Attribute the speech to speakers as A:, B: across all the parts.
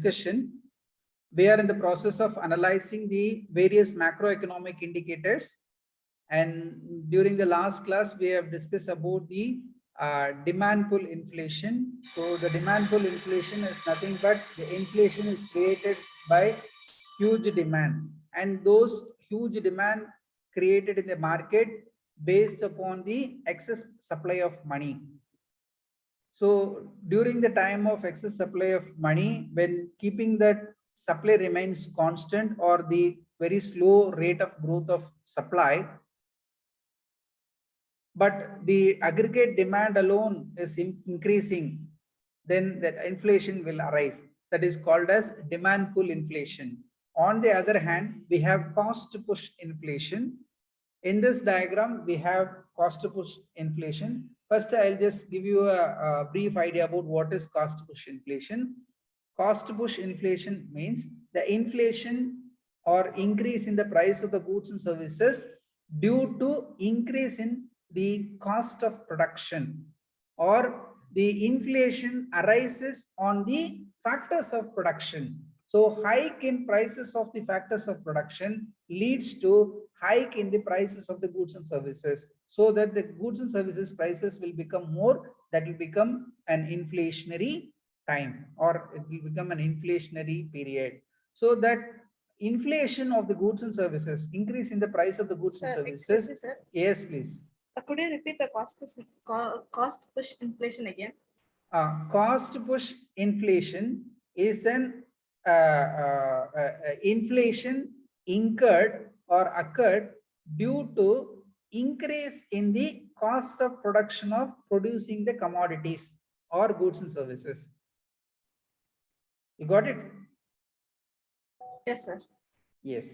A: discussion. We are in the process of analyzing the various macroeconomic indicators. And during the last class, we have discussed about the demand pull inflation. So the demand pull inflation is nothing but the inflation is created by huge demand. And those huge demand created in the market based upon the excess supply of money. So during the time of excess supply of money, when keeping that supply remains constant or the very slow rate of growth of supply, but the aggregate demand alone is increasing, then that inflation will arise. That is called as demand pull inflation. On the other hand, we have cost push inflation. In this diagram, we have cost push inflation. First, I'll just give you a brief idea about what is cost push inflation. Cost push inflation means the inflation or increase in the price of the goods and services due to increase in the cost of production, or the inflation arises on the factors of production. So hike in prices of the factors of production leads to hike in the prices of the goods and services, so that the goods and services prices will become more. That will become an inflationary time, or it will become an inflationary period. So that inflation of the goods and services, increase in the price of the goods and services.
B: Me, sir.
A: Yes, please.
B: Could you repeat the cost push inflation again?
A: Cost push inflation is an inflation incurred or occurred due to increase in the cost of production of producing the commodities or goods and services. You got it?
B: Yes, sir.
A: Yes.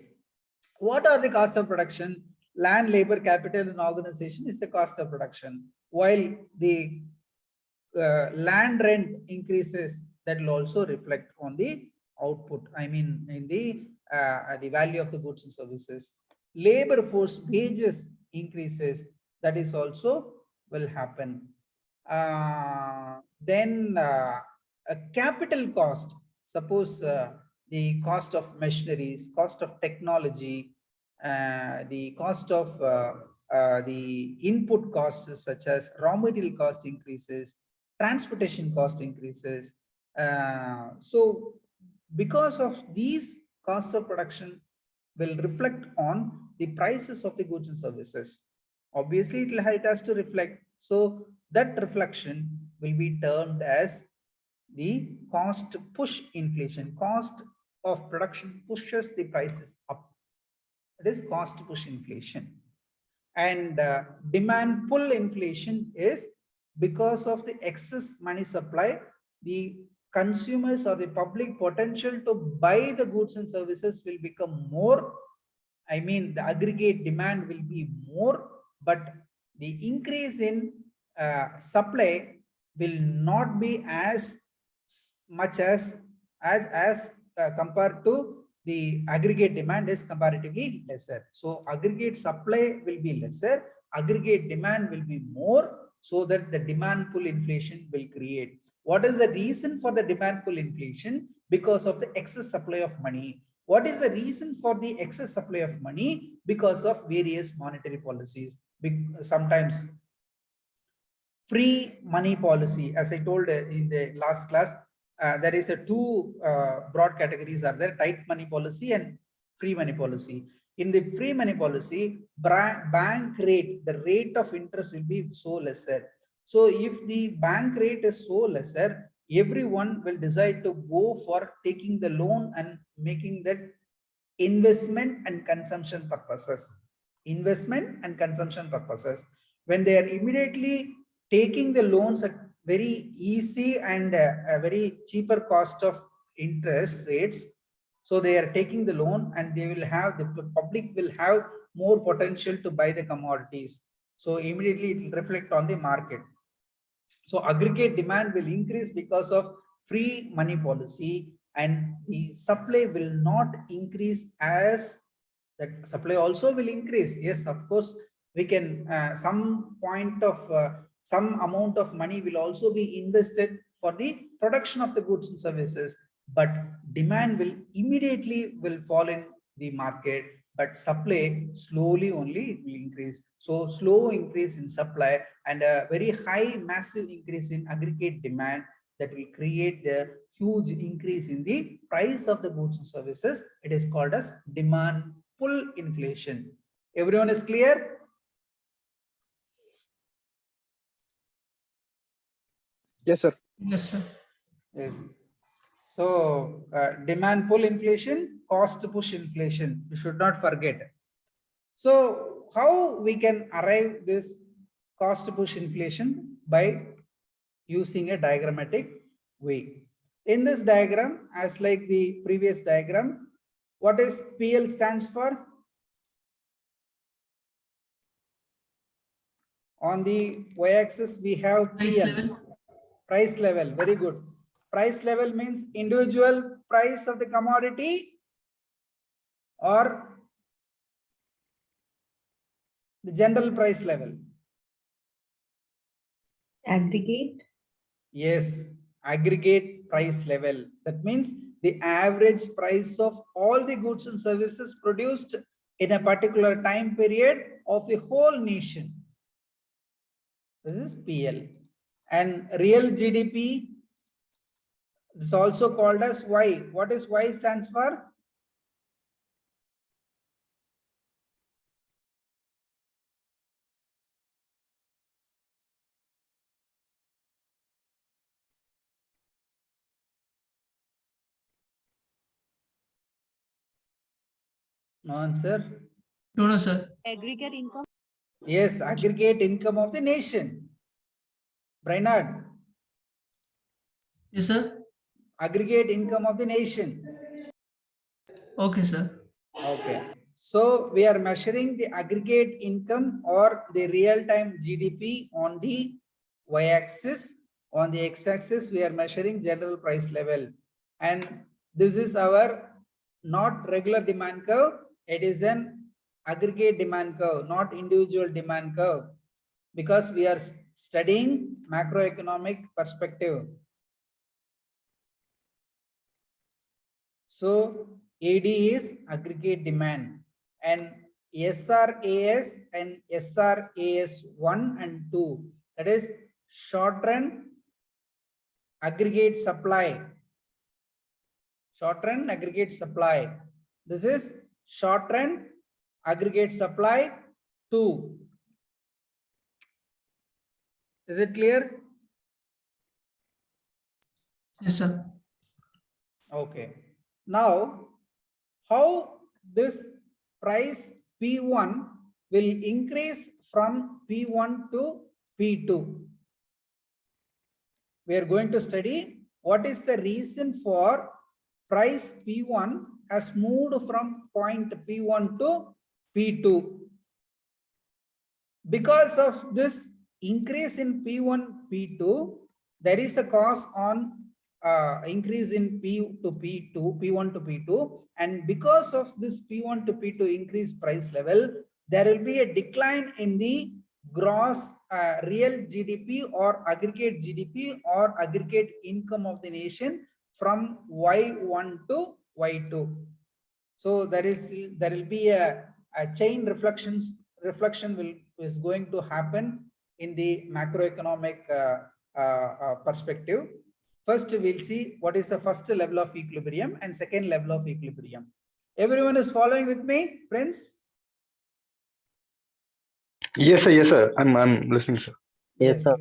A: What are the costs of production? Land, labor, capital, and organization is the cost of production. While the land rent increases, that will also reflect on the output. I mean, in the value of the goods and services. Labor force wages increases, that is also will happen. Then a capital cost, suppose the cost of machineries, cost of technology, the cost of the input costs such as raw material cost increases, transportation cost increases. So because of these costs of production will reflect on the prices of the goods and services. Obviously, it has to reflect. So that reflection will be termed as the cost push inflation. Cost of production pushes the prices up. That is cost push inflation. And demand pull inflation is because of the excess money supply, the consumers or the public potential to buy the goods and services will become more. I mean, the aggregate demand will be more, but the increase in supply will not be as much as compared to the aggregate demand is comparatively lesser. So aggregate supply will be lesser, aggregate demand will be more, so that the demand pull inflation will create. What is the reason for the demand pull inflation? Because of the excess supply of money. What is the reason for the excess supply of money? Because of various monetary policies. Sometimes free money policy, as I told in the last class, there is a two broad categories are there: tight money policy and free money policy. In the free money policy, bank rate, the rate of interest will be so lesser. So if the bank rate is so lesser, everyone will decide to go for taking the loan and making that investment and consumption purposes. Investment and consumption purposes. When they are immediately taking the loans at very easy and a very cheaper cost of interest rates, so they are taking the loan and they will have, the public will have more potential to buy the commodities. So immediately it will reflect on the market. So aggregate demand will increase because of free money policy, and the supply will not increase as that supply also will increase. Yes, of course, we can some point of some amount of money will also be invested for the production of the goods and services. but demand will immediately will fall in the market, but supply slowly only it will increase. So slow increase in supply and a very high massive increase in aggregate demand that will create the huge increase in the price of the goods and services. It is called as demand pull inflation. Everyone is clear?
C: Yes, sir.
D: Yes, sir.
A: Yes. So demand pull inflation, cost push inflation, you should not forget. So how we can arrive this cost push inflation? By using a diagrammatic way. In this diagram, as like the previous diagram, what is PL stands for? On the y-axis, we have
D: Price
A: PL.
D: level.
A: Price level, very good. Price level means individual price of the commodity or the general price level.
E: Aggregate.
A: Yes, aggregate price level. That means the average price of all the goods and services produced in a particular time period of the whole nation. This is PL. And real GDP is also called as Y. What is Y stands for? No answer.
D: No, sir.
E: Aggregate income.
A: Yes, aggregate income of the nation. Brainerd,
D: Yes, sir.
A: aggregate income of the nation.
D: Okay, sir.
A: Okay. So we are measuring the aggregate income or the real-time GDP on the y-axis. On the x-axis, we are measuring general price level. And this is our not regular demand curve. It is an aggregate demand curve, not individual demand curve, because we are studying macroeconomic perspective. So AD is aggregate demand and SRAS and SRAS 1 and 2, that is short run aggregate supply. Short run aggregate supply. This is short run aggregate supply 2. Is it clear?
D: Yes, sir.
A: Okay. Now, how this price P1 will increase from P1 to P2? We are going to study what is the reason for price P1 has moved from point P1 to P2. Because of this increase in P1, P2, there is a cost on increase in P to P2, P1 to P2, and because of this P1 to P2 increased price level, there will be a decline in the gross real GDP or aggregate GDP or aggregate income of the nation from Y1 to Y2. So there will be a chain reflection is going to happen in the macroeconomic perspective. First, we'll see what is the first level of equilibrium and second level of equilibrium. Everyone is following with me, friends?
C: Yes, sir. Yes, sir. I'm listening, sir.
A: Yes, sir.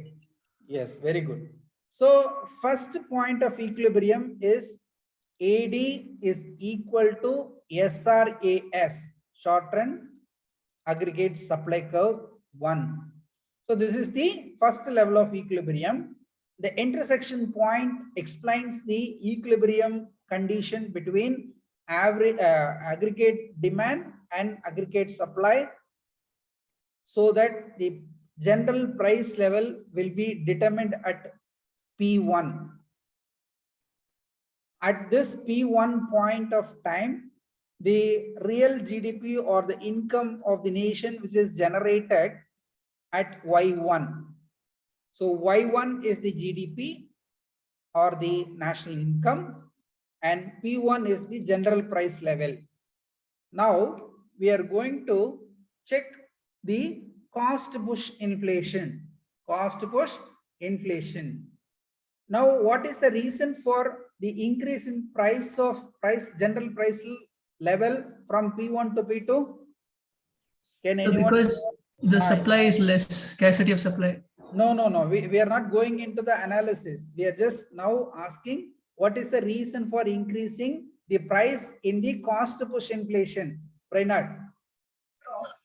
A: Yes, very good. So first point of equilibrium is AD is equal to SRAS, short run aggregate supply curve 1. So this is the first level of equilibrium. The intersection point explains the equilibrium condition between average aggregate demand and aggregate supply, so that the general price level will be determined at P1. At this P1 point of time, the real GDP or the income of the nation which is generated at Y1. So Y1 is the GDP or the national income, and P1 is the general price level. Now we are going to check the cost push inflation. Cost push inflation. Now, what is the reason for the increase in general price level from P1 to P2? Can anyone?
D: Because the supply is less, scarcity of supply.
A: No. We are not going into the analysis. We are just now asking what is the reason for increasing the price in the cost push inflation. Brainard.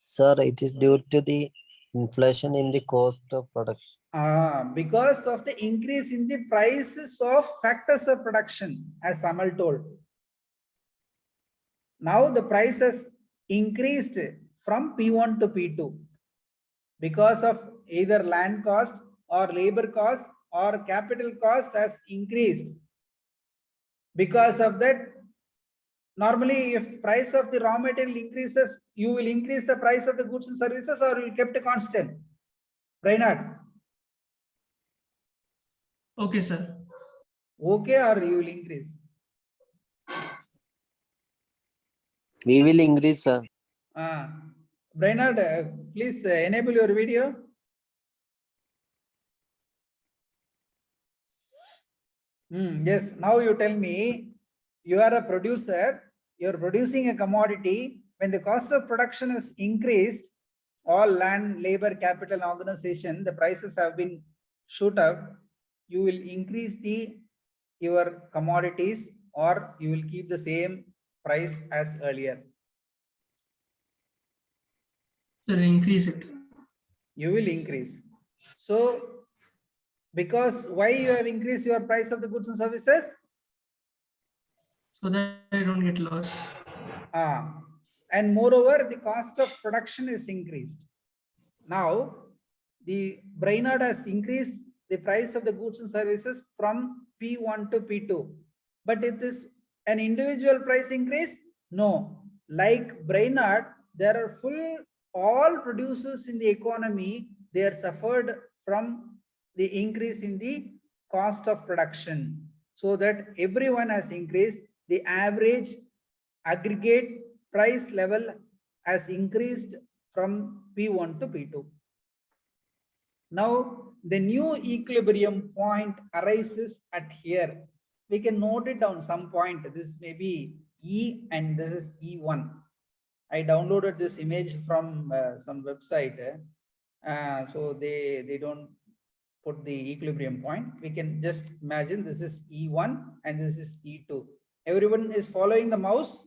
F: Sir, it is due to the inflation in the cost of production.
A: Because of the increase in the prices of factors of production, as Amal told. Now the price has increased from P1 to P2 because of either land cost or labor cost or capital cost has increased. Because of that, normally if price of the raw material increases, you will increase the price of the goods and services, or you will keep it constant. Brainard.
D: Okay, sir.
A: Okay, or you will increase?
F: We will increase, sir.
A: Brainard, please enable your video. Yes, now you tell me, you are a producer, you are producing a commodity. When the cost of production is increased, all land, labor, capital, and organization, the prices have been shoot up. You will increase your commodities, or you will keep the same price as earlier.
D: Sir, increase it.
A: You will increase. So, because why you have increased your price of the goods and services?
D: So that I don't get lost.
A: And moreover, the cost of production is increased. Now, the Brainerd has increased the price of the goods and services from P1 to P2. But it is an individual price increase? No. Like Brainerd, there are all producers in the economy, they are suffered from the increase in the cost of production. So that everyone has increased, the average aggregate price level has increased from P1 to P2. Now, the new equilibrium point arises at here. We can note it down some point. This may be E and this is E1. I downloaded this image from some website. So they don't put the equilibrium point. We can just imagine this is E1 and this is E2. Everyone is following the mouse?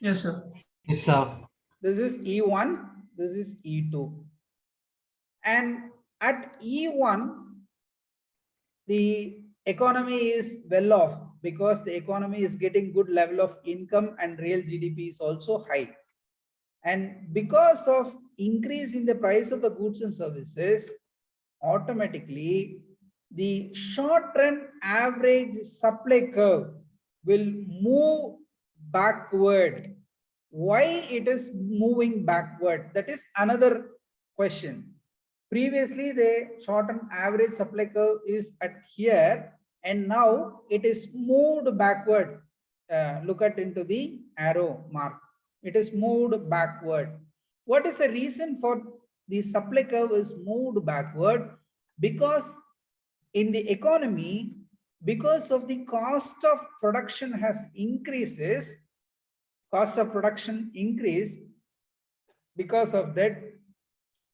D: Yes, sir.
G: Yes, sir.
A: This is E1, this is E2. And at E1, the economy is well off because the economy is getting good level of income and real GDP is also high. And because of increase in the price of the goods and services, automatically the short-run average supply curve will move backward. Why it is moving backward? That is another question. Previously, the short-term average supply curve is at here, and now it is moved backward. Look at into the arrow mark. It is moved backward. What is the reason for the supply curve is moved backward? Because in the economy, because of the cost of production has increases, cost of production increase, because of that,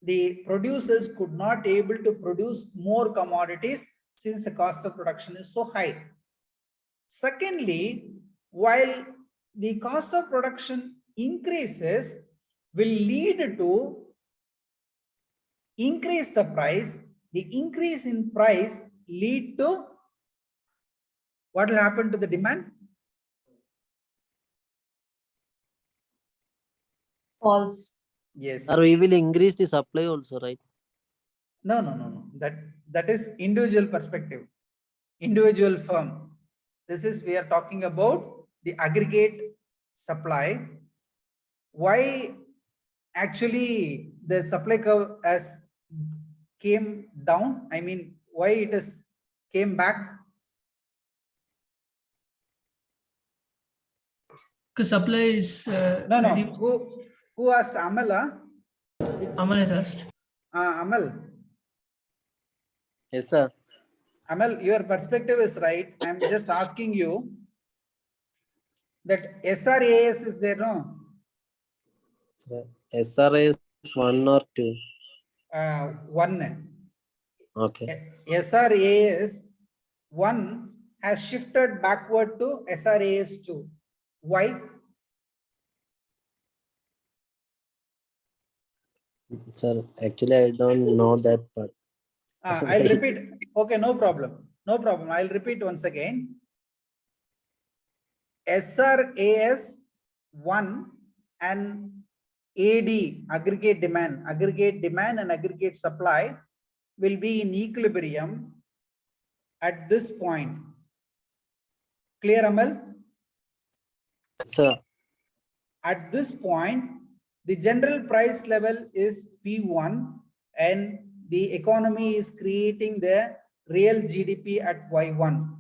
A: the producers could not able to produce more commodities since the cost of production is so high. Secondly, while the cost of production increases will lead to increase the price, the increase in price lead to what will happen to the demand?
E: False.
A: Yes.
F: Sir, we will increase the supply also, right?
A: No. That is individual perspective, individual firm. This is, we are talking about the aggregate supply. Why actually the supply curve has came down? I mean, why it is came back?
D: Because supply is
A: No, no.
D: reduced.
A: Who asked Amala?
D: Aman has asked.
A: Amal.
F: Yes, sir.
A: Amal, your perspective is right. I'm just asking you that SRAS is there, no?
F: Sir, SRA is 1 or 2.
A: One.
F: Okay.
A: SRAS 1 has shifted backward to SRAS 2. Why?
F: Sir, actually, I don't know that part.
A: I'll repeat. Okay, no problem. No problem. I'll repeat once again. SRAS 1 and AD, aggregate demand and aggregate supply will be in equilibrium at this point. Clear, Amal?
F: Sir,
A: At this point, the general price level is P1 and the economy is creating the real GDP at Y1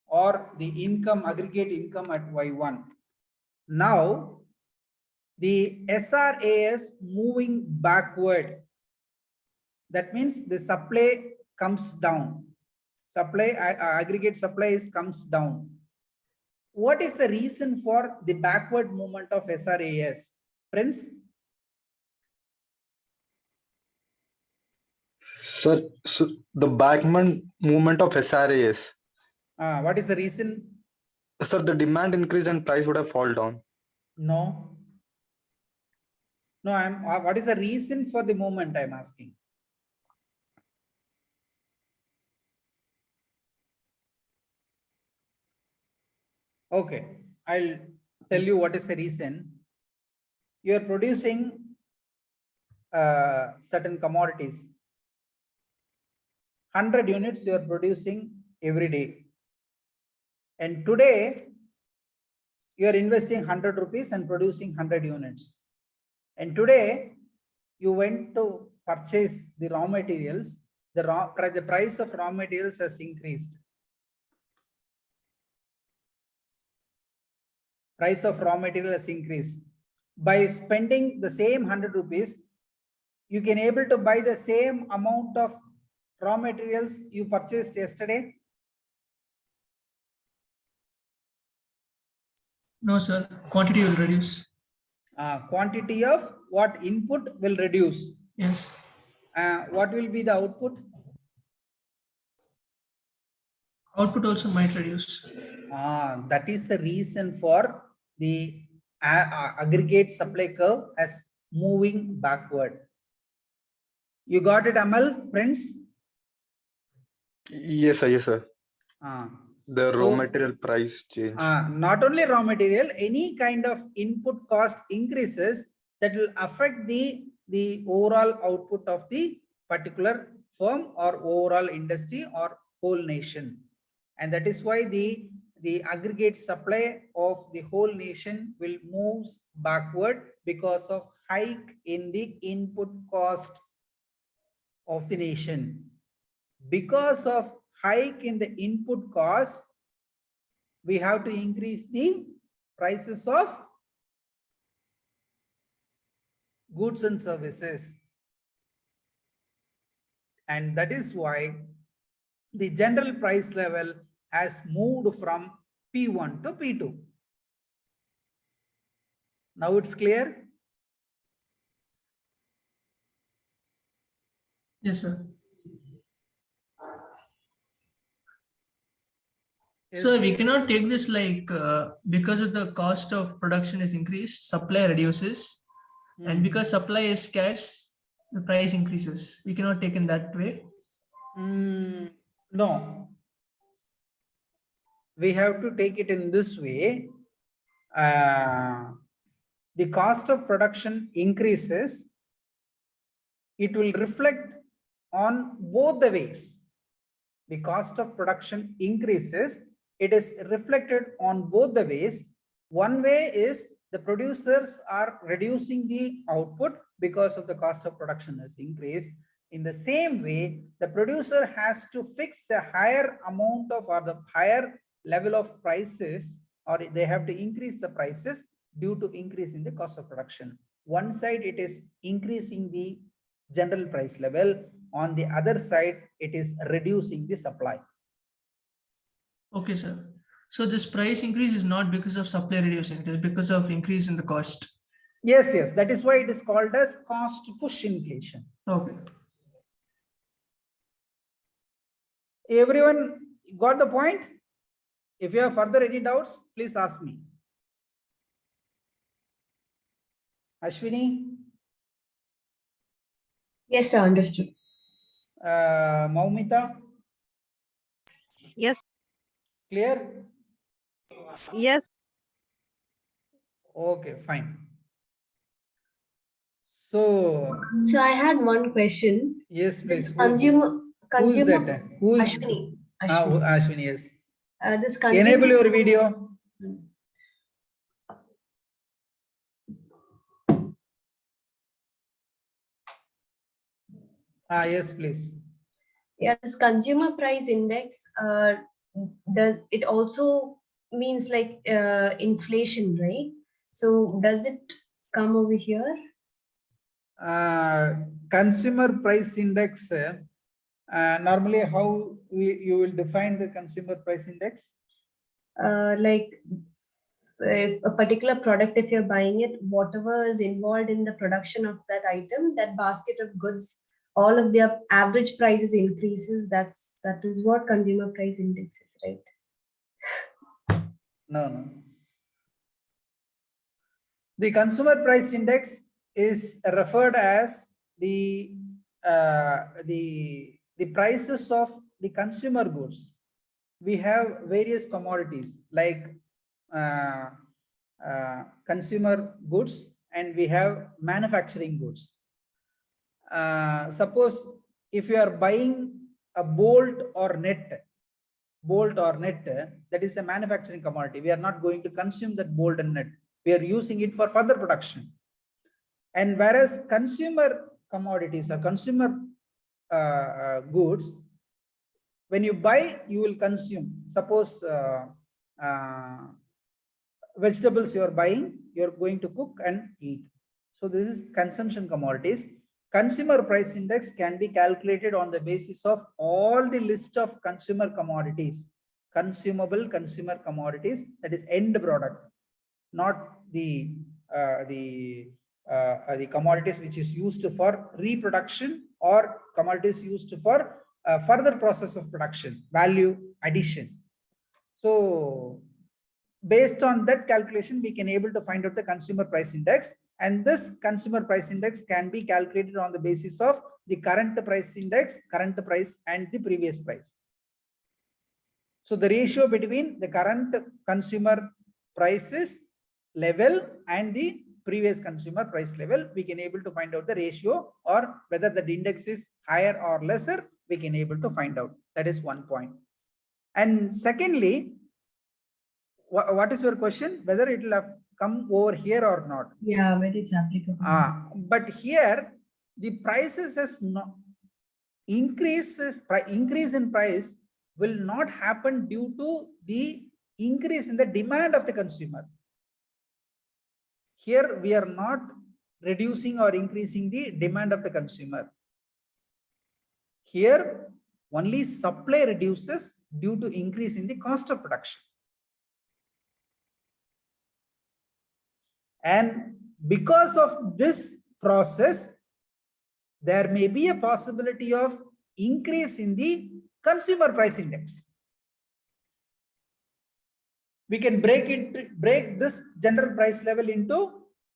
A: or the income, aggregate income at Y1. Now, the SRAS moving backward. That means the supply comes down. Aggregate supplies comes down. What is the reason for the backward movement of SRAS? Prince?
C: Sir, so the backward movement of SRAS.
A: What is the reason?
C: Sir, the demand increased and price would have fallen down.
A: No. No, what is the reason for the movement I'm asking? Okay, I'll tell you what is the reason. You are producing certain commodities. 100 units you are producing every day. And today, you are investing 100 rupees and producing 100 units. And today, you went to purchase the raw materials. The price of raw materials has increased. Price of raw material has increased. By spending the same 100 rupees, you can able to buy the same amount of raw materials you purchased yesterday.
D: No, sir. Quantity will reduce.
A: Quantity of what input will reduce.
D: Yes.
A: What will be the output?
D: Output also might reduce.
A: That is the reason for the aggregate supply curve as moving backward. You got it, Amal, Prince?
C: Yes, sir. Yes, sir. The raw
A: So,
C: material price change.
A: not only raw material, any kind of input cost increases that will affect the overall output of the particular firm or overall industry or whole nation. And that is why the aggregate supply of the whole nation will move backward because of hike in the input cost of the nation. Because of hike in the input cost, we have to increase the prices of goods and services. And that is why the general price level has moved from P1 to P2. Now it's clear?
D: Yes, sir. So we cannot take this like because of the cost of production is increased, supply reduces, and because supply is scarce, the price increases. We cannot take in that way.
A: No. We have to take it in this way. The cost of production increases. It will reflect on both the ways. The cost of production increases. It is reflected on both the ways. One way is the producers are reducing the output because of the cost of production has increased. In the same way, the producer has to fix a higher amount of or the higher level of prices or they have to increase the prices due to increase in the cost of production. One side it is increasing the general price level, on the other side it is reducing the supply.
D: Okay, sir. So this price increase is not because of supply reducing, it is because of increase in the cost.
A: Yes, yes, that is why it is called as cost push inflation.
D: Okay.
A: Everyone got the point? If you have further any doubts, please ask me. Ashwini,
E: Yes, sir, understood.
A: Maumita,
G: Yes,
A: clear?
G: yes,
A: Okay, fine. So,
E: So I had one question.
A: yes,
E: This
A: please.
E: consumer
A: Who is that?
E: consumer
A: Who is
E: Ashwini.
A: Ashwini, yes.
E: This
A: Enable
E: consumer
A: your video. Yes, please.
E: this consumer price index, does it also means like inflation, right? So does it come over here?
A: Consumer price index, normally how you will define the consumer price index?
E: Like a particular product, if you're buying it, whatever is involved in the production of that item, that basket of goods, all of their average prices increases. That is what consumer price index is, right?
A: No. The consumer price index is referred as the prices of the consumer goods. We have various commodities like consumer goods, and we have manufacturing goods. Suppose if you are buying a bolt or net, that is a manufacturing commodity. We are not going to consume that bolt and net. We are using it for further production. And whereas consumer commodities or consumer goods, when you buy, you will consume. Suppose vegetables you are buying, you are going to cook and eat. So this is consumption commodities. Consumer price index can be calculated on the basis of all the list of consumer commodities, consumable consumer commodities, that is end product, not the commodities which is used for reproduction or commodities used for further process of production, value addition. So based on that calculation, we can able to find out the consumer price index, and this consumer price index can be calculated on the basis of the current price index, current price and the previous price. So the ratio between the current consumer prices level and the previous consumer price level, we can able to find out the ratio, or whether the index is higher or lesser, we can able to find out. That is one point. And secondly, what is your question? Whether it will have come over here or not?
E: Yeah, whether it's applicable.
A: But here the prices has not increase in price will not happen due to the increase in the demand of the consumer. Here we are not reducing or increasing the demand of the consumer. Here only supply reduces due to increase in the cost of production. And because of this process, there may be a possibility of increase in the consumer price index. We can break this general price level into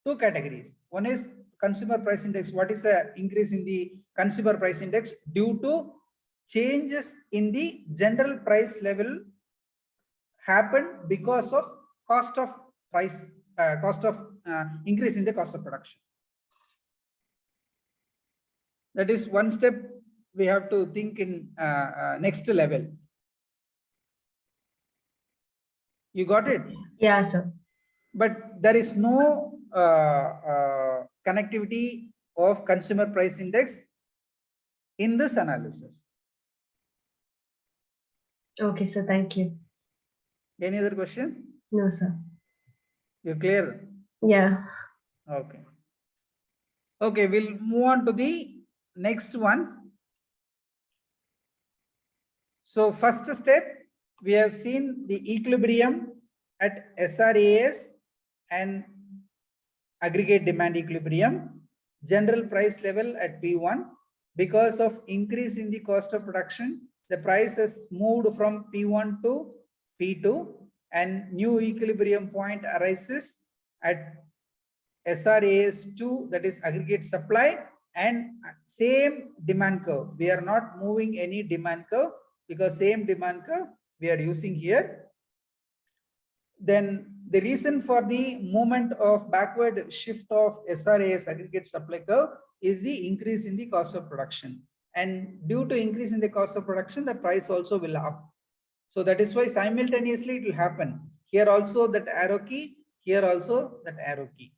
A: two categories. One is consumer price index. What is the increase in the consumer price index due to changes in the general price level happen because of cost of price, increase in the cost of production. That is one step we have to think in next level. You got it?
E: Yeah, sir.
A: But there is no connectivity of consumer price index in this analysis.
E: Okay, sir. Thank you.
A: Any other question?
E: No, sir.
A: You clear?
E: Yeah.
A: Okay. Okay, we'll move on to the next one. So first step, we have seen the equilibrium at SRAS and aggregate demand equilibrium, general price level at P1. Because of increase in the cost of production, the price has moved from P1 to P2 and new equilibrium point arises at SRAS2, that is aggregate supply, and same demand curve. We are not moving any demand curve because same demand curve we are using here. Then the reason for the movement of backward shift of SRAS aggregate supply curve is the increase in the cost of production. And due to increase in the cost of production, the price also will up. So that is why simultaneously it will happen. Here also that arrow key, here also that arrow key.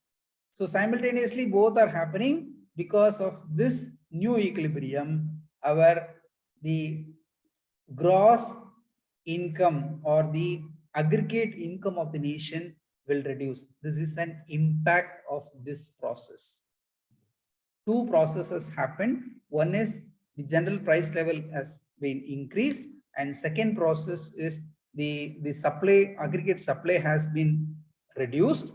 A: So simultaneously both are happening because of this new equilibrium. The gross income or the aggregate income of the nation will reduce. This is an impact of this process. Two processes happened. One is the general price level has been increased, and second process is the supply, aggregate supply has been reduced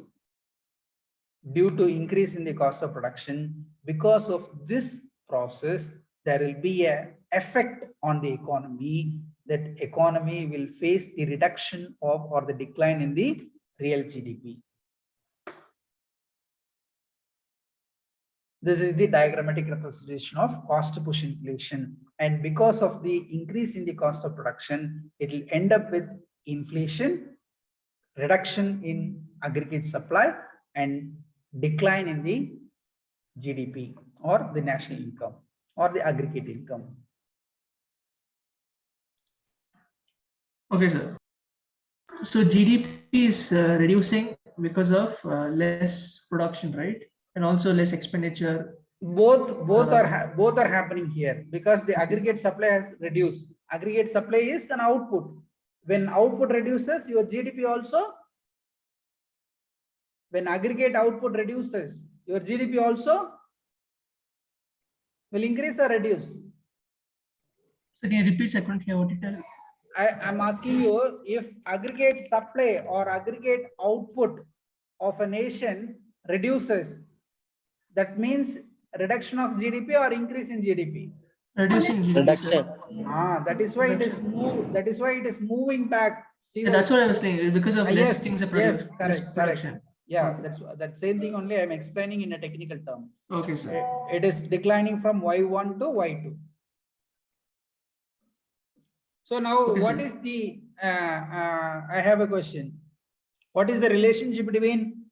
A: due to increase in the cost of production. Because of this process, there will be an effect on the economy. That economy will face the reduction of or the decline in the real GDP. This is the diagrammatic representation of cost push inflation. And because of the increase in the cost of production, it will end up with inflation, reduction in aggregate supply, and decline in the GDP or the national income or the aggregate income.
D: Okay, sir. So GDP is reducing because of less production, right? And also less expenditure.
A: Both are happening here because the aggregate supply has reduced. Aggregate supply is an output. When output reduces, your GDP also. When aggregate output reduces, your GDP also will increase or reduce.
D: So can you repeat? I couldn't hear what you tell.
A: I'm asking you, if aggregate supply or aggregate output of a nation reduces, that means reduction of GDP or increase in GDP?
D: Reducing GDP.
F: Reduction.
A: That is why it is that is why it is moving back. See,
D: Yeah, that's what I was saying. Because of less
A: yes,
D: things are produced.
A: yes,
D: Less
A: correct.
D: production.
A: Yeah,
D: Okay.
A: that's that same thing only I'm explaining in a technical term.
D: Okay, sir.
A: It is declining from Y1 to Y2. So now,
D: Okay,
A: what
D: sir.
A: is the? I have a question. What is the relationship between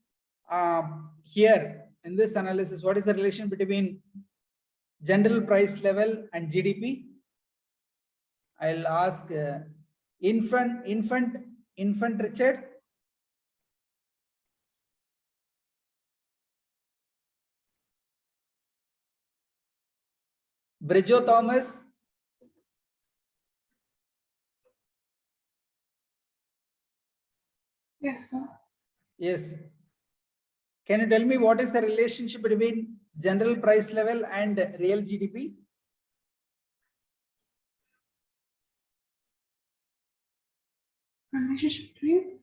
A: here in this analysis? What is the relation between general price level and GDP? I'll ask infant Richard. Bridjo Thomas.
B: Yes, sir.
A: Yes. Can you tell me what is the relationship between general price level and real GDP?
B: Relationship between?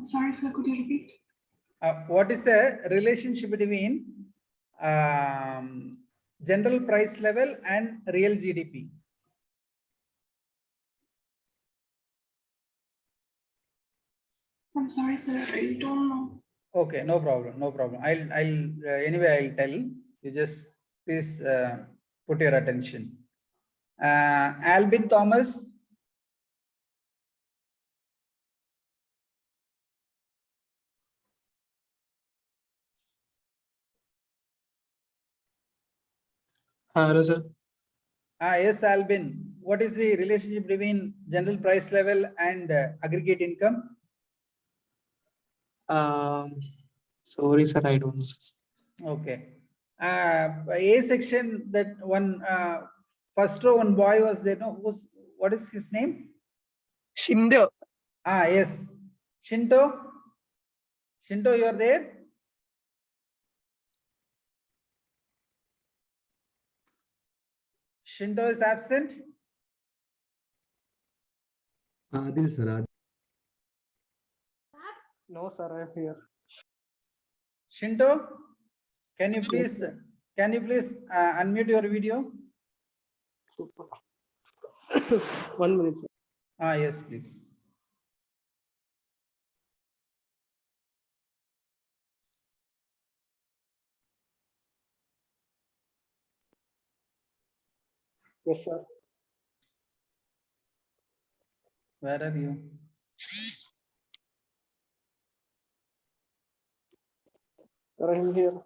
B: Sorry, sir, could you repeat?
A: What is the relationship between general price level and real GDP?
B: I'm sorry, sir, I don't know.
A: Okay, no problem, no problem. Anyway, I'll tell you. You just please put your attention. Albin Thomas.
H: Hello, sir.
A: Yes, Albin. What is the relationship between general price level and aggregate income?
H: Sorry, sir, I don't know.
A: Okay. A section, that one first row, one boy was there. No, what is his name?
G: Shindo.
A: Ah, yes. Shinto? Shinto, you are there? Shinto is absent.
I: Adil, sir. Adil.
H: No, sir, I am here.
A: Shinto, can you please unmute your video?
H: Super. 1 minute. Sir.
A: Ah, yes, please.
H: Yes, sir.
A: Where are you?
H: Sir, I am here.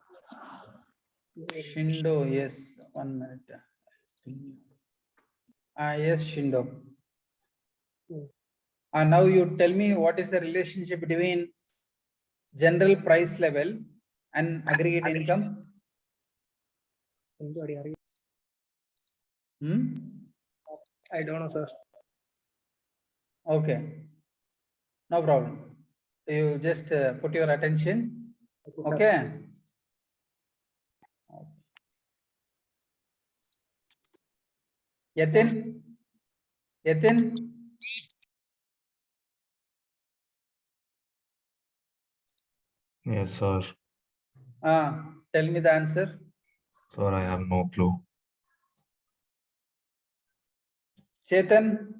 A: Shindo, yes. 1 minute. Ah, yes, Shindo. Now you tell me what is the relationship between general price level and aggregate income? Hmm?
H: I don't know, sir.
A: Okay, no problem. You just put your attention. Okay. Yatin? Yatin?
J: Yes, sir.
A: Tell me the answer.
J: Sir, I have no clue.
A: Chetan?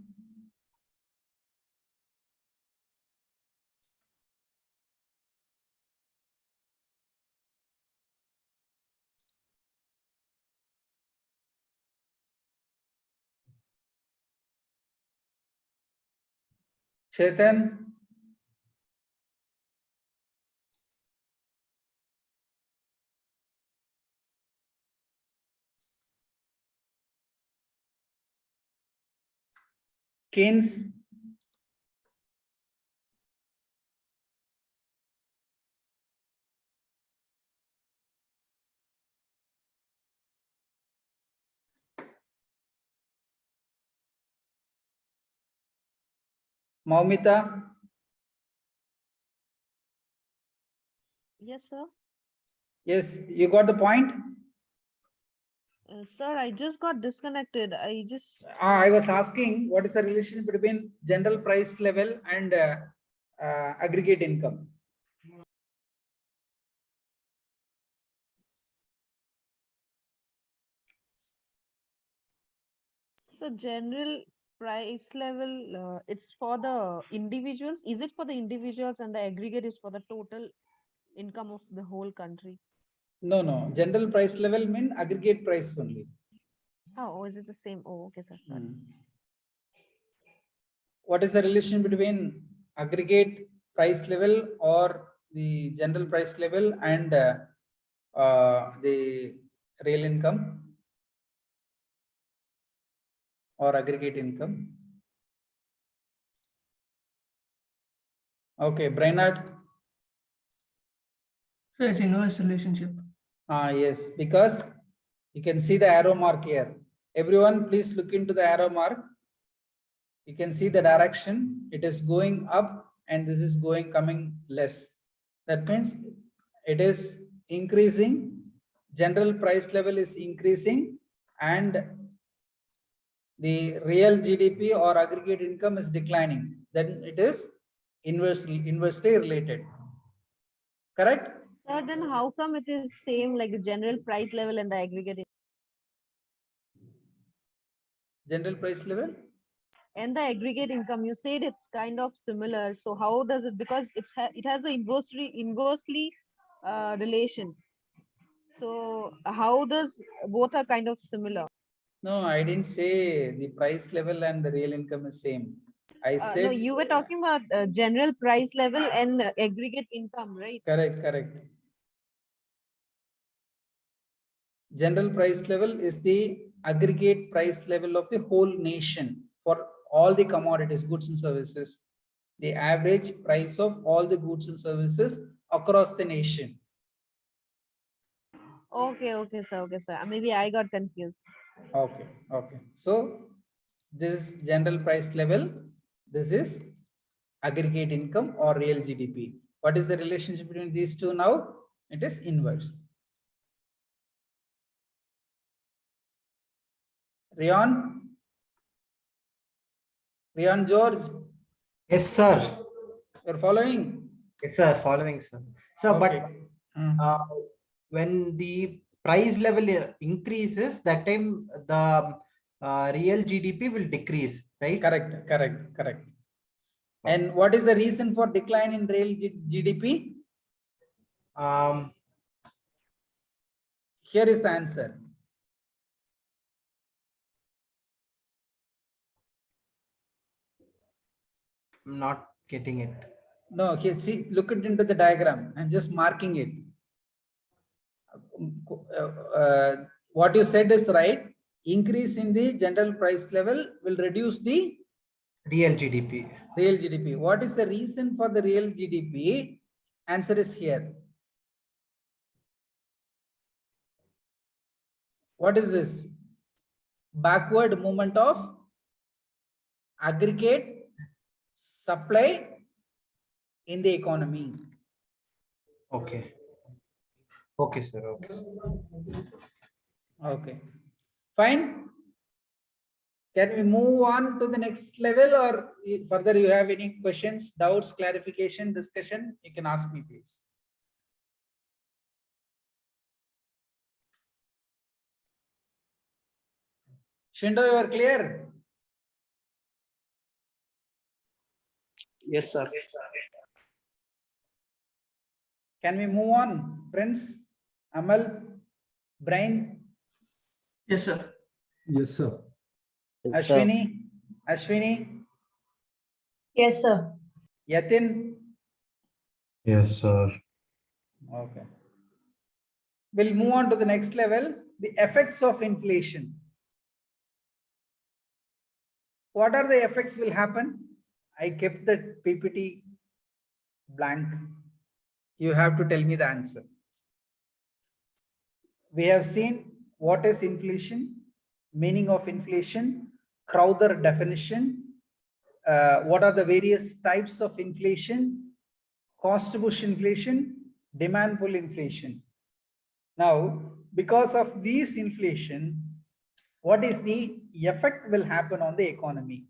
A: Chetan? Keynes? Maumita?
G: Yes, sir.
A: Yes, you got the point?
G: Sir, I just got disconnected.
A: I was asking what is the relation between general price level and aggregate income?
G: So general price level, it's for the individuals. Is it for the individuals and the aggregate is for the total income of the whole country?
A: No, no. General price level mean aggregate price only.
G: Oh, is it the same? Oh, okay, sir. Sorry.
A: What is the relation between aggregate price level or the general price level and the real income or aggregate income? Okay, Brainerd.
D: So it's inverse relationship.
A: Yes, because you can see the arrow mark here. Everyone, please look into the arrow mark. You can see the direction. It is going up and this is coming less. That means it is increasing. General price level is increasing and the real GDP or aggregate income is declining. Then it is inversely related. Correct?
G: Sir, then how come it is same like the general price level and the aggregate
A: General price level?
G: and the aggregate income? You said it's kind of similar. So how does it? Because it has a inversely relation. So how does both are kind of similar?
A: No, I didn't say the price level and the real income is same. I
G: No,
A: said
G: you were talking about general price level and aggregate income, right?
A: correct, correct. General price level is the aggregate price level of the whole nation for all the commodities, goods and services. The average price of all the goods and services across the nation.
G: Okay, sir. Okay, sir. Maybe I got confused.
A: Okay, okay. So this is general price level. This is aggregate income or real GDP. What is the relationship between these two now? It is inverse. Rion George,
K: Yes, sir.
A: you're following?
K: Yes, sir. Following, sir. So,
A: Okay.
K: but when the price level increases, that time the real GDP will decrease, right?
A: Correct. And what is the reason for decline in real GDP? Here is the answer.
K: I'm not getting it.
A: No, here, see, look into the diagram. I'm just marking it. What you said is right. Increase in the general price level will reduce the
K: real GDP.
A: Real GDP. What is the reason for the real GDP? Answer is here. What is this? Backward movement of aggregate supply in the economy.
K: Okay. Okay, sir. Okay.
A: Okay. Fine. Can we move on to the next level, or further you have any questions, doubts, clarification, discussion? You can ask me, please. Shindo, you are clear?
H: Yes, sir.
A: Can we move on? Prince, Amal, Brian?
D: Yes, sir.
I: Yes, sir.
F: Yes, sir.
A: Ashwini?
E: Yes, sir.
A: Yatin?
J: Yes, sir.
A: Okay. We'll move on to the next level, the effects of inflation. What are the effects will happen? I kept the PPT blank. You have to tell me the answer. We have seen what is inflation, meaning of inflation, Crowther definition, what are the various types of inflation, cost push inflation, demand pull inflation. Now, because of this inflation, what is the effect will happen on the economy?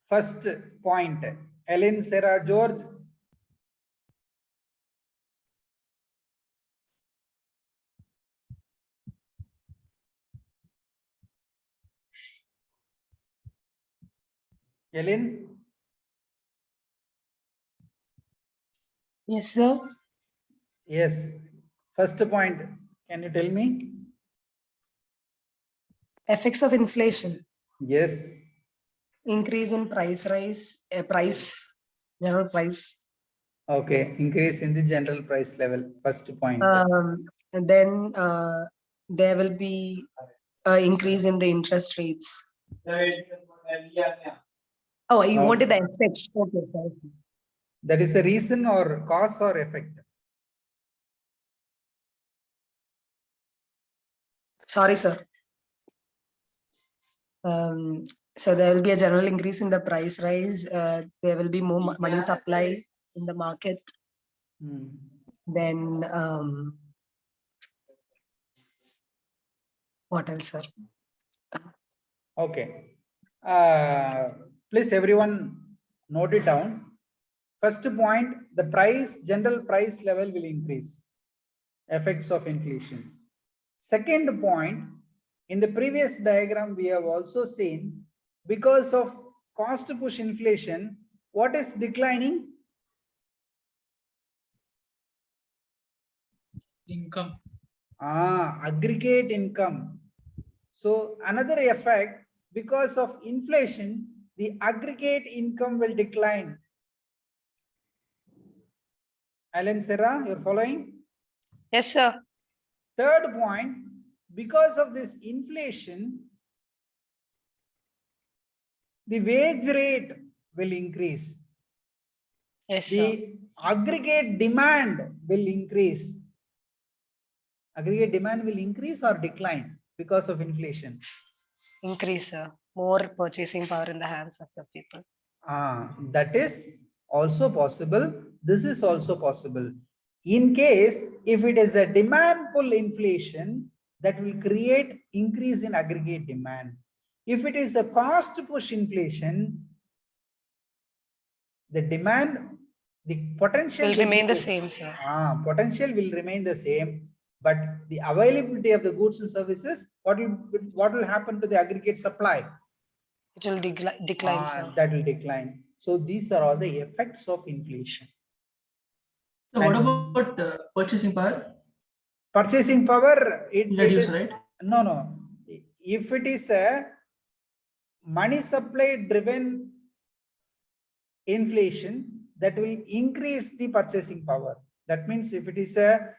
A: First point, Ellen Sarah George. Ellen?
B: Yes, sir.
A: Yes. First point, can you tell me?
B: Effects of inflation.
A: Yes.
B: Increase in general price.
A: Okay, increase in the general price level. First point.
B: And then there will be an increase in the interest rates. Oh, you wanted the effects. Okay, sorry.
A: That is a reason or cause or effect?
B: Sorry, sir. So there will be a general increase in the price rise. There will be more money supply in the market. Then what else, sir?
A: Okay. Please everyone note it down. First point, the general price level will increase. Effects of inflation. Second point, in the previous diagram, we have also seen because of cost push inflation, what is declining?
D: Income.
A: Aggregate income. So another effect, because of inflation, the aggregate income will decline. Alan Serra, you're following?
B: Yes, sir.
A: Third point, because of this inflation, the wage rate will increase.
B: Yes, sir.
A: The aggregate demand will increase. Aggregate demand will increase or decline because of inflation?
B: Increase, sir. more purchasing power in the hands of the people.
A: That is also possible. This is also possible. In case if it is a demand pull inflation, that will create increase in aggregate demand. If it is a cost push inflation, the demand, the potential
B: Will remain the same, sir.
A: Potential will remain the same, but the availability of the goods and services, what will happen to the aggregate supply?
B: It will decline, sir.
A: That will decline. So these are all the effects of inflation.
D: So what about purchasing power?
A: Purchasing power, it
D: Reduce,
A: is,
D: right?
A: no. If it is a money supply driven inflation, that will increase the purchasing power. That means if it is the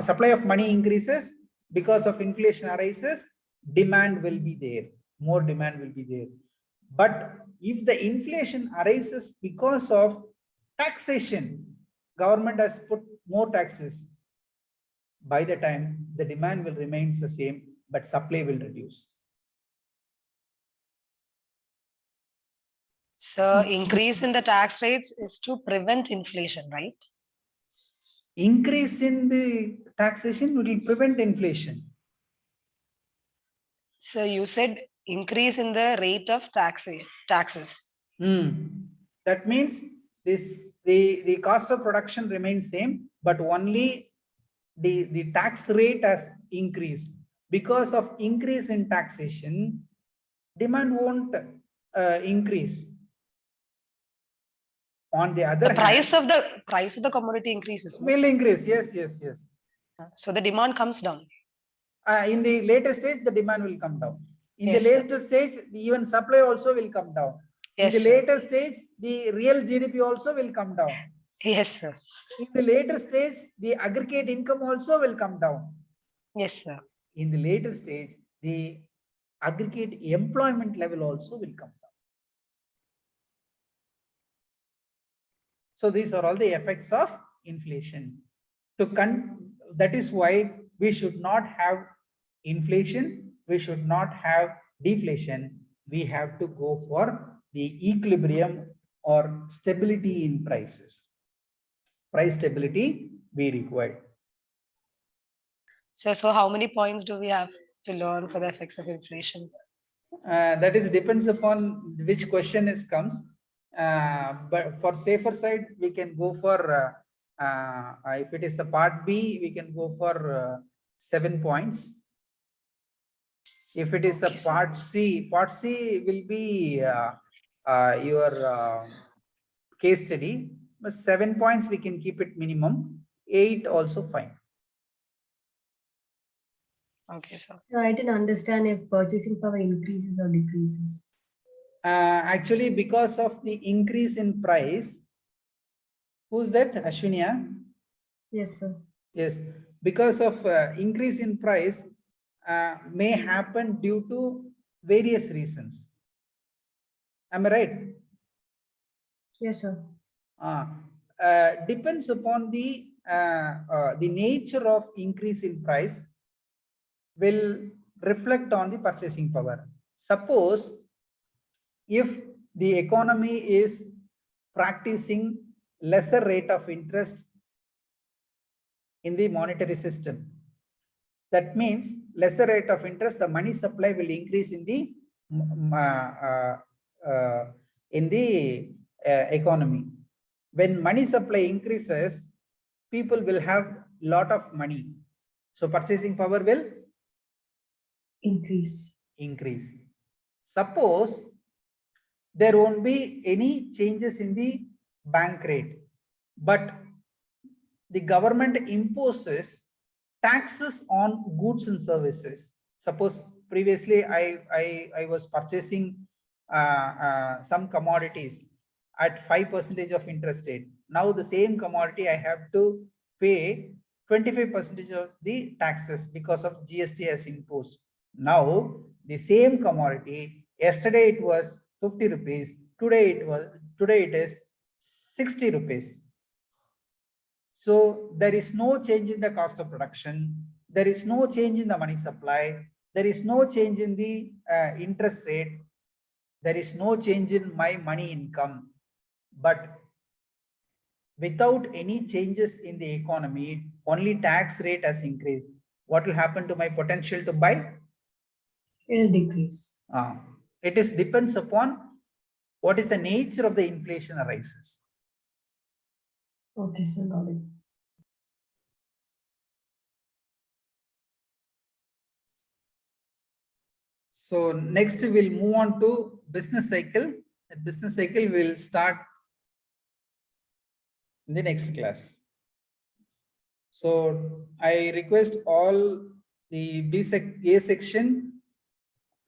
A: supply of money increases, because of inflation arises, demand will be there, more demand will be there. But if the inflation arises because of taxation, government has put more taxes, by the time the demand will remain the same, but supply will reduce.
B: So increase in the tax rates is to prevent inflation, right?
A: Increase in the taxation will prevent inflation.
B: So you said increase in the rate of taxes.
A: That means the cost of production remains same, but only the tax rate has increased. Because of increase in taxation, demand won't increase. On the other
B: The price of the commodity increases.
A: Will increase, yes.
B: So the demand comes down.
A: In the later stage, the demand will come down. In
B: Yes,
A: the later stage, even supply also will come down.
B: Yes,
A: in the
B: sir.
A: later stage, the real GDP also will come down.
B: Yes, sir.
A: In the later stage, the aggregate income also will come down.
B: Yes, sir.
A: In the later stage, the aggregate employment level also will come down. So these are all the effects of inflation. That is why we should not have inflation, we should not have deflation. We have to go for the equilibrium or stability in prices. Price stability we require.
B: So how many points do we have to learn for the effects of inflation?
A: That is depends upon which question is comes. But for safer side, we can go for if it is a part B, we can go for 7 points. If it is a part C will be your case study. But 7 points we can keep it minimum. 8 also fine.
B: Okay, sir.
E: So I didn't understand if purchasing power increases or decreases.
A: Actually, because of the increase in price, who's that? Ashwinia?
E: Yes, sir.
A: Yes, because of increase in price may happen due to various reasons. Am I right?
E: Yes, sir.
A: Depends upon the nature of increase in price will reflect on the purchasing power. Suppose if the economy is practicing lesser rate of interest in the monetary system, that means lesser rate of interest, the money supply will increase in the economy. When money supply increases, people will have lot of money, so purchasing power will
E: increase.
A: Suppose there won't be any changes in the bank rate, but the government imposes taxes on goods and services. Suppose previously I was purchasing some commodities at 5% of interest rate. Now the same commodity I have to pay 25% of the taxes because of GST has imposed. Now the same commodity, yesterday it was 50 rupees, today it is 60 rupees. So there is no change in the cost of production. There is no change in the money supply. there is no change in the interest rate, there is no change in my money income, but without any changes in the economy, only tax rate has increased. What will happen to my potential to buy?
E: It will decrease.
A: It is depends upon what is the nature of the inflation arises.
E: Okay, sir, got it.
A: So next we'll move on to business cycle. The business cycle will start in the next class. So I request all the A section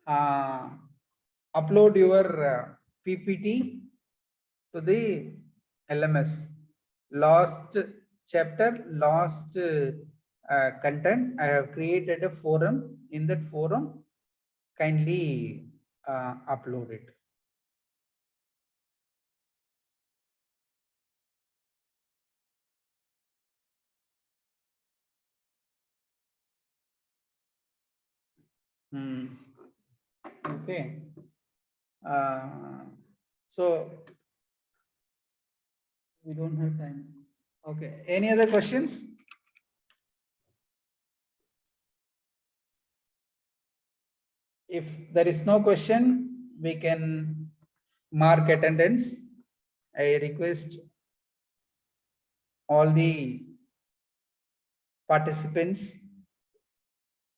A: upload your PPT to the LMS. Last chapter, last content, I have created a forum. In that forum, kindly upload it. Okay. So we don't have time. Okay. Any other questions? If there is no question, we can mark attendance. I request all the participants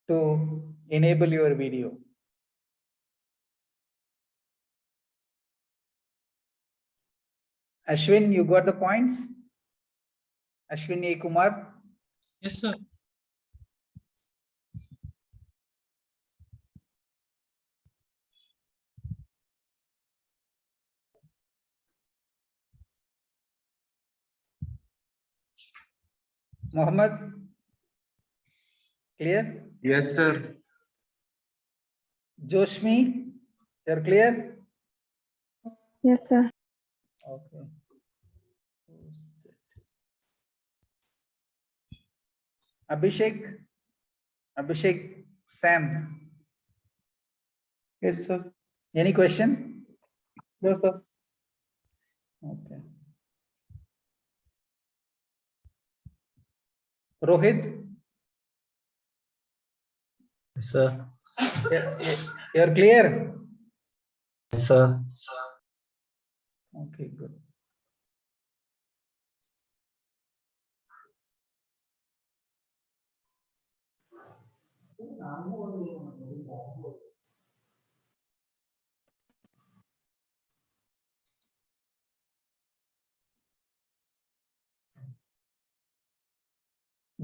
A: to enable your video. Ashwin, you got the points? Ashwin A. Kumar?
D: Yes, sir.
A: Mohammed? Clear?
H: Yes, sir.
A: Joshmi, you're clear?
G: Yes, sir.
A: Okay. Abhishek Sam.
H: Yes, sir.
A: Any question?
H: No, sir.
A: Okay. Rohit?
F: Sir.
A: You're clear?
F: Sir.
A: Okay, good.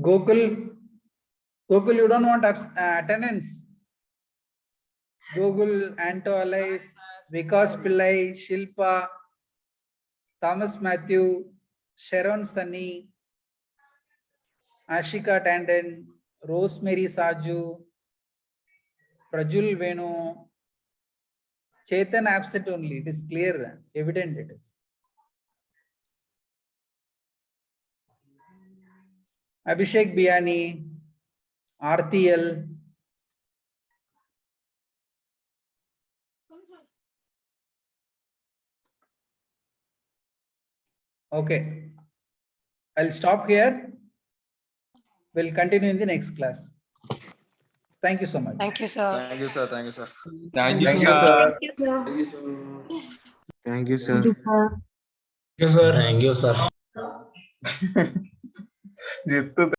A: Gokul, you don't want attendance. Google, Anto Alice, Vikas Pillai, Shilpa, Thomas Matthew, Sharon Sunny, Ashika Tandon, Rosemary Saju, Prajul Venu, Chetan absent only. It is clear, evident it is. Abhishek Biani, RTL. Okay. I'll stop here. We'll continue in the next class. Thank you so much.
B: Thank you, sir.
J: Thank you, sir. Thank you, sir.
H: Thank you,
C: Thank you,
H: sir.
C: sir.
E: Thank you, sir.
H: Thank you,
B: Thank
H: sir.
B: you, sir.
F: Yes, sir. Thank you, sir.
C: Jittu